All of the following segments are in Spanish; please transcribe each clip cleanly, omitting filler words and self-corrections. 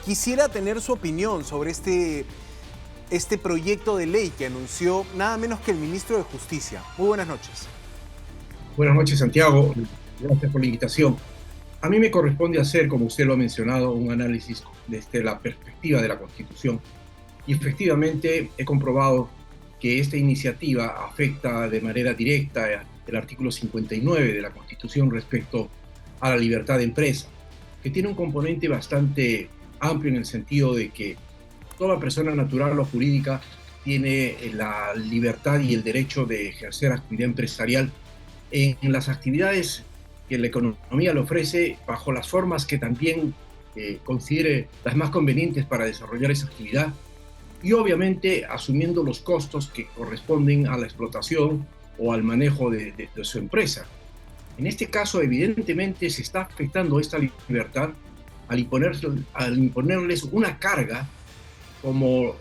Quisiera tener su opinión sobre este proyecto de ley que anunció nada menos que el ministro de Justicia. Muy buenas noches. Buenas noches, Santiago. Gracias por la invitación. A mí me corresponde hacer, como usted lo ha mencionado, un análisis desde la perspectiva de la Constitución. Y efectivamente he comprobado que esta iniciativa afecta de manera directa el artículo 59 de la Constitución respecto a la libertad de empresa, que tiene un componente bastante amplio en el sentido de que toda persona natural o jurídica tiene la libertad y el derecho de ejercer actividad empresarial en las actividades que la economía le ofrece, bajo las formas que también considere las más convenientes para desarrollar esa actividad, y obviamente asumiendo los costos que corresponden a la explotación o al manejo de su empresa. En este caso, evidentemente, se está afectando esta libertad al imponerles una carga como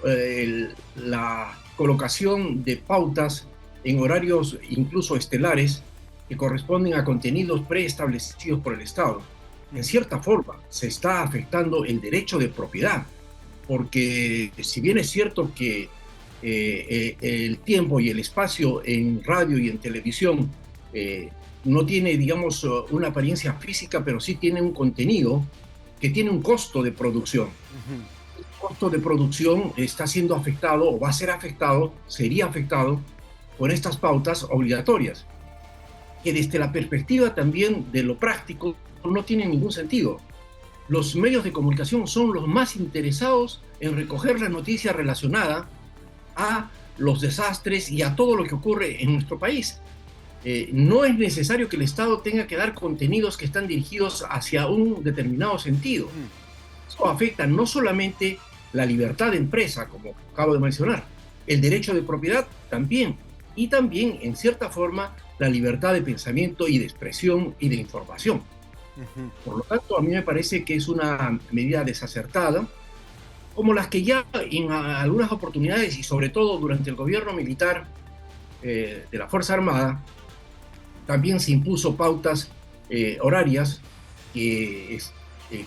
la colocación de pautas en horarios incluso estelares que corresponden a contenidos preestablecidos por el Estado. En cierta forma, se está afectando el derecho de propiedad, porque si bien es cierto que el tiempo y el espacio en radio y en televisión no tiene, digamos, una apariencia física, pero sí tiene un contenido que tiene un costo de producción. El costo de producción está siendo afectado o va a ser afectado, sería afectado por estas pautas obligatorias, que desde la perspectiva también de lo práctico no tienen ningún sentido. Los medios de comunicación son los más interesados en recoger la noticia relacionada a los desastres y a todo lo que ocurre en nuestro país. No es necesario que el Estado tenga que dar contenidos que están dirigidos hacia un determinado sentido. Eso afecta no solamente la libertad de empresa, como acabo de mencionar, el derecho de propiedad también, y también, en cierta forma, la libertad de pensamiento y de expresión y de información. Por lo tanto, a mí me parece que es una medida desacertada, como las que ya en algunas oportunidades, y sobre todo durante el gobierno militar de la Fuerza Armada, también se impuso pautas horarias que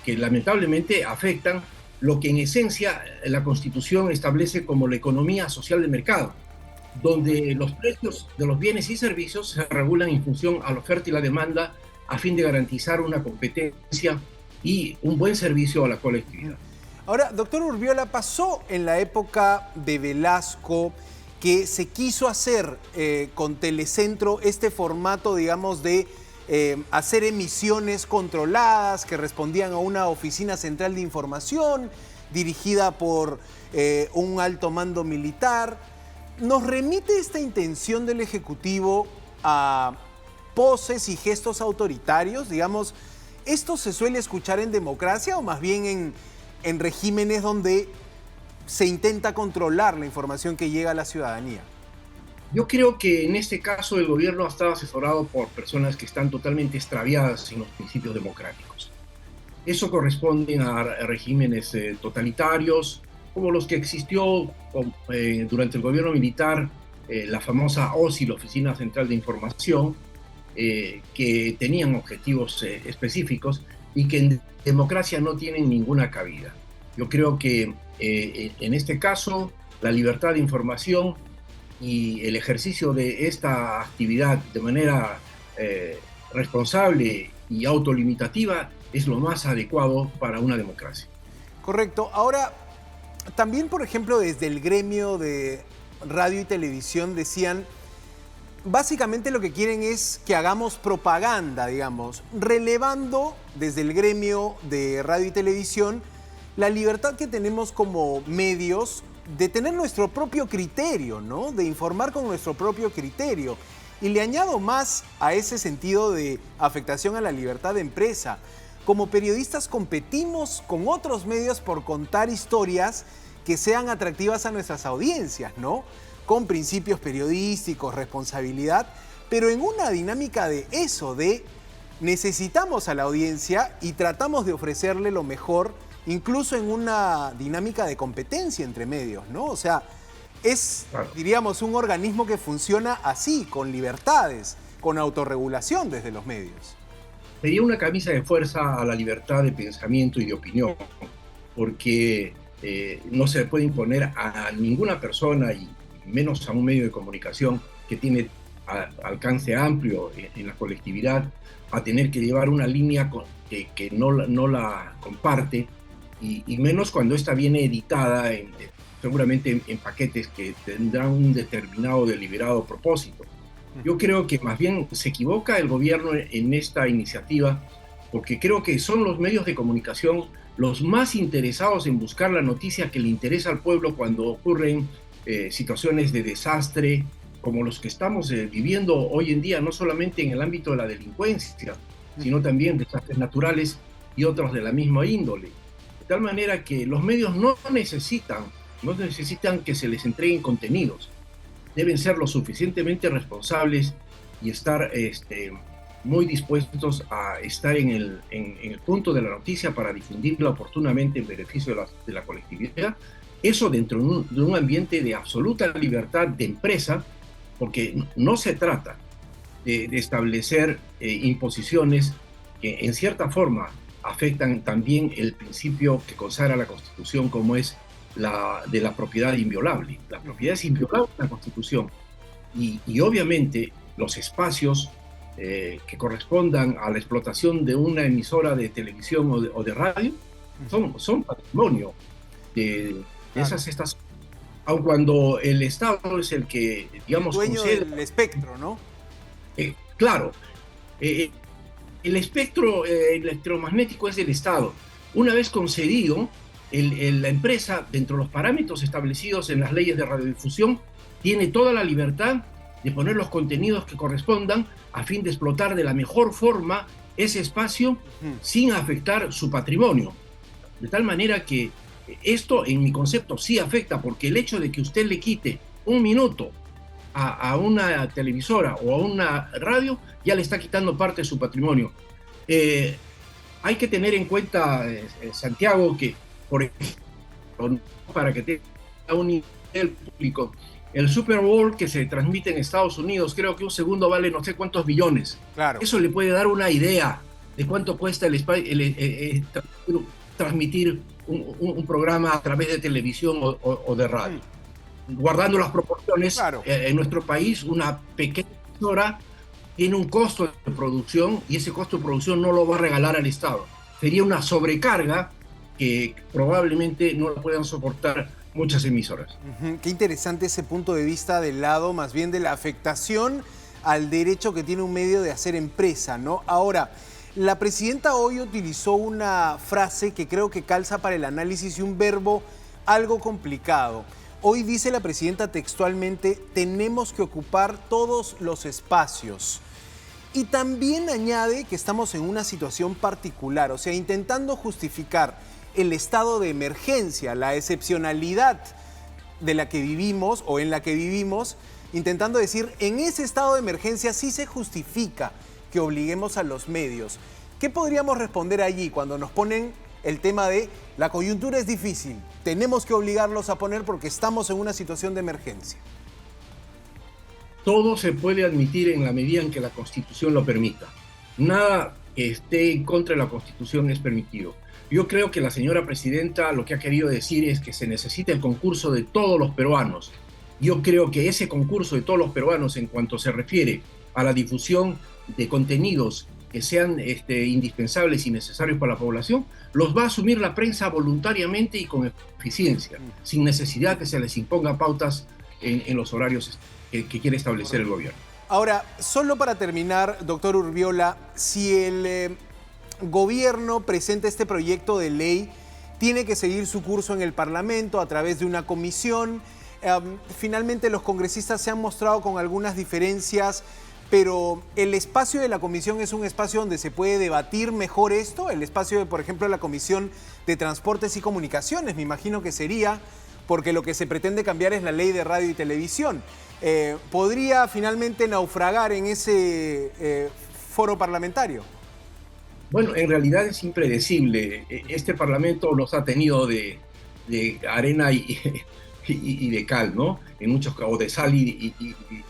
lamentablemente afectan lo que en esencia la Constitución establece como la economía social de mercado, donde los precios de los bienes y servicios se regulan en función a la oferta y la demanda a fin de garantizar una competencia y un buen servicio a la colectividad. Ahora, doctor Urbiola, pasó en la época de Velasco que se quiso hacer con Telecentro este formato, digamos, de hacer emisiones controladas que respondían a una oficina central de información dirigida por un alto mando militar. ¿Nos remite esta intención del Ejecutivo a poses y gestos autoritarios? Digamos, ¿esto se suele escuchar en democracia o más bien en regímenes donde se intenta controlar la información que llega a la ciudadanía? Yo creo que en este caso el gobierno ha estado asesorado por personas que están totalmente extraviadas en los principios democráticos. Eso corresponde a regímenes totalitarios, como los que existió durante el gobierno militar, la famosa OSI, la Oficina Central de Información, que tenían objetivos específicos y que en democracia no tienen ninguna cabida. Yo creo que en este caso la libertad de información y el ejercicio de esta actividad de manera responsable y autolimitativa es lo más adecuado para una democracia. Correcto. Ahora, también, por ejemplo, desde el gremio de radio y televisión decían, básicamente lo que quieren es que hagamos propaganda, digamos, relevando desde el gremio de radio y televisión la libertad que tenemos como medios de tener nuestro propio criterio, ¿no? De informar con nuestro propio criterio. Y le añado más a ese sentido de afectación a la libertad de empresa. Como periodistas competimos con otros medios por contar historias que sean atractivas a nuestras audiencias, ¿no? Con principios periodísticos, responsabilidad, pero en una dinámica de eso, de necesitamos a la audiencia y tratamos de ofrecerle lo mejor, incluso en una dinámica de competencia entre medios, ¿no? O sea, es, diríamos, un organismo que funciona así, con libertades, con autorregulación desde los medios. Sería una camisa de fuerza a la libertad de pensamiento y de opinión. porque no se puede imponer a ninguna persona, y menos a un medio de comunicación que tiene alcance amplio en la colectividad, a tener que llevar una línea que no la comparte, y menos cuando esta viene editada seguramente en paquetes que tendrán un determinado, deliberado propósito. Yo creo que más bien se equivoca el gobierno en esta iniciativa, porque creo que son los medios de comunicación los más interesados en buscar la noticia que le interesa al pueblo cuando ocurren situaciones de desastre como los que estamos viviendo hoy en día, no solamente en el ámbito de la delincuencia, sino también desastres naturales y otros de la misma índole. De tal manera que los medios no necesitan que se les entreguen contenidos. Deben ser lo suficientemente responsables y estar muy dispuestos a estar en el punto de la noticia para difundirla oportunamente en beneficio de la colectividad. Eso dentro de un ambiente de absoluta libertad de empresa, porque no se trata de establecer imposiciones que en cierta forma afectan también el principio que consagra la Constitución, como es de la propiedad inviolable. La propiedad es inviolable en la Constitución, y obviamente los espacios que correspondan a la explotación de una emisora de televisión o de radio son patrimonio de esas estaciones, aun cuando el Estado es el que, digamos, el dueño concede del espectro, ¿no? Claro, el espectro electromagnético es del Estado. Una vez concedido, la empresa, dentro de los parámetros establecidos en las leyes de radiodifusión, tiene toda la libertad de poner los contenidos que correspondan a fin de explotar de la mejor forma ese espacio sin afectar su patrimonio. De tal manera que esto, en mi concepto, sí afecta, porque el hecho de que usted le quite un minuto a una televisora o a una radio, ya le está quitando parte de su patrimonio. Hay que tener en cuenta, Santiago, que, por ejemplo, para que tenga un nivel público, el Super Bowl que se transmite en Estados Unidos, creo que un segundo vale no sé cuántos millones. Claro. Eso le puede dar una idea de cuánto cuesta transmitir un programa a través de televisión o de radio. Guardando las proporciones, claro. En nuestro país una pequeña emisora tiene un costo de producción, y ese costo de producción no lo va a regalar al Estado. Sería una sobrecarga que probablemente no la puedan soportar muchas emisoras. Qué interesante ese punto de vista del lado más bien de la afectación al derecho que tiene un medio de hacer empresa, ¿no? Ahora, la presidenta hoy utilizó una frase que creo que calza para el análisis y un verbo algo complicado. Hoy dice la presidenta textualmente: tenemos que ocupar todos los espacios. Y también añade que estamos en una situación particular, o sea, intentando justificar el estado de emergencia, la excepcionalidad de la que vivimos o en la que vivimos, intentando decir, en ese estado de emergencia sí se justifica que obliguemos a los medios. ¿Qué podríamos responder allí cuando nos ponen el tema de la coyuntura es difícil, tenemos que obligarlos a poner porque estamos en una situación de emergencia? Todo se puede admitir en la medida en que la Constitución lo permita. Nada que esté en contra de la Constitución es permitido. Yo creo que la señora presidenta lo que ha querido decir es que se necesita el concurso de todos los peruanos. Yo creo que ese concurso de todos los peruanos, en cuanto se refiere a la difusión de contenidos que sean indispensables y necesarios para la población, los va a asumir la prensa voluntariamente y con eficiencia, sin necesidad que se les imponga pautas en los horarios que quiere establecer el gobierno. Ahora, solo para terminar, doctor Urbiola, si el gobierno presenta este proyecto de ley, tiene que seguir su curso en el Parlamento a través de una comisión. Finalmente los congresistas se han mostrado con algunas diferencias, pero el espacio de la comisión es un espacio donde se puede debatir mejor esto. El espacio de, por ejemplo, la Comisión de Transportes y Comunicaciones, me imagino que sería, porque lo que se pretende cambiar es la ley de radio y televisión. ¿Podría finalmente naufragar en ese foro parlamentario? Bueno, en realidad es impredecible. Este Parlamento los ha tenido de arena y de cal, ¿no? En muchos casos, o de sal y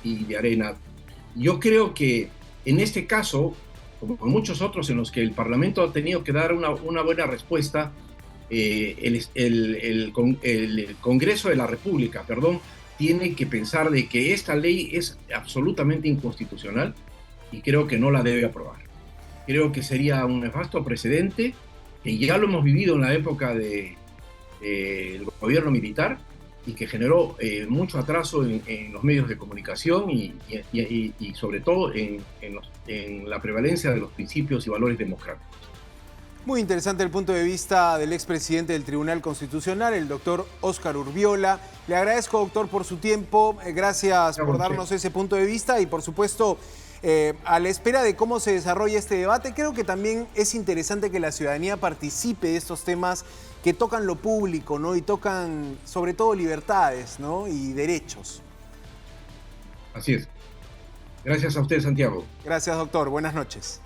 de arena. Yo creo que en este caso, como en muchos otros en los que el Parlamento ha tenido que dar una buena respuesta, el Congreso de la República, perdón, tiene que pensar de que esta ley es absolutamente inconstitucional y creo que no la debe aprobar. Creo que sería un nefasto precedente, que ya lo hemos vivido en la época del gobierno militar y que generó mucho atraso en los medios de comunicación y sobre todo en la prevalencia de los principios y valores democráticos. Muy interesante el punto de vista del expresidente del Tribunal Constitucional, el doctor Óscar Urbiola. Le agradezco, doctor, por su tiempo. Gracias por darnos ese punto de vista y, por supuesto, a la espera de cómo se desarrolla este debate, creo que también es interesante que la ciudadanía participe de estos temas que tocan lo público, ¿no? Y tocan, sobre todo, libertades, ¿no? Y derechos. Así es. Gracias a usted, Santiago. Gracias, doctor. Buenas noches.